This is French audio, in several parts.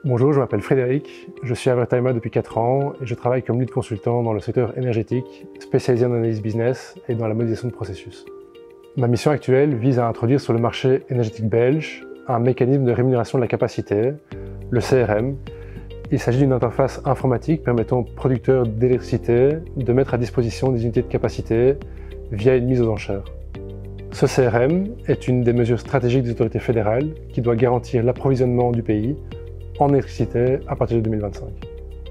Bonjour, je m'appelle Frédéric, je suis à Vertima depuis 4 ans et je travaille comme lead consultant dans le secteur énergétique, spécialisé en analyse business et dans la modélisation de processus. Ma mission actuelle vise à introduire sur le marché énergétique belge un mécanisme de rémunération de la capacité, le CRM. Il s'agit d'une interface informatique permettant aux producteurs d'électricité de mettre à disposition des unités de capacité via une mise aux enchères. Ce CRM est une des mesures stratégiques des autorités fédérales qui doit garantir l'approvisionnement du pays en électricité à partir de 2025.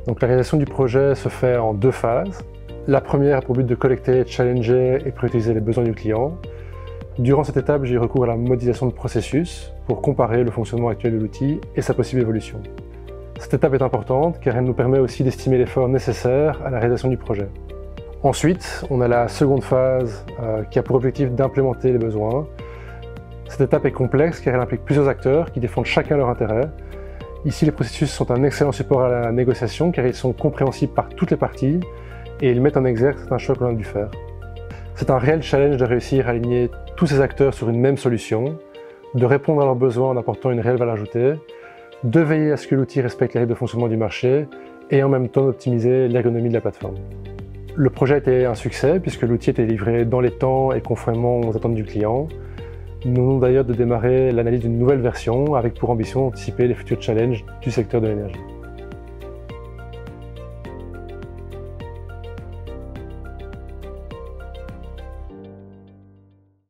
Donc la réalisation du projet se fait en 2 phases. La première a pour but de collecter, challenger et prioriser les besoins du client. Durant cette étape, j'ai eu recours à la modélisation de processus pour comparer le fonctionnement actuel de l'outil et sa possible évolution. Cette étape est importante car elle nous permet aussi d'estimer l'effort nécessaire à la réalisation du projet. Ensuite, on a la seconde phase qui a pour objectif d'implémenter les besoins. Cette étape est complexe car elle implique plusieurs acteurs qui défendent chacun leur intérêt. Ici, les processus sont un excellent support à la négociation car ils sont compréhensibles par toutes les parties et ils mettent en exergue certains choix que l'on a dû faire. C'est un réel challenge de réussir à aligner tous ces acteurs sur une même solution, de répondre à leurs besoins en apportant une réelle valeur ajoutée, de veiller à ce que l'outil respecte les règles de fonctionnement du marché et en même temps d'optimiser l'ergonomie de la plateforme. Le projet a été un succès puisque l'outil était livré dans les temps et conformément aux attentes du client. Nous venons d'ailleurs de démarrer l'analyse d'une nouvelle version avec pour ambition d'anticiper les futurs challenges du secteur de l'énergie.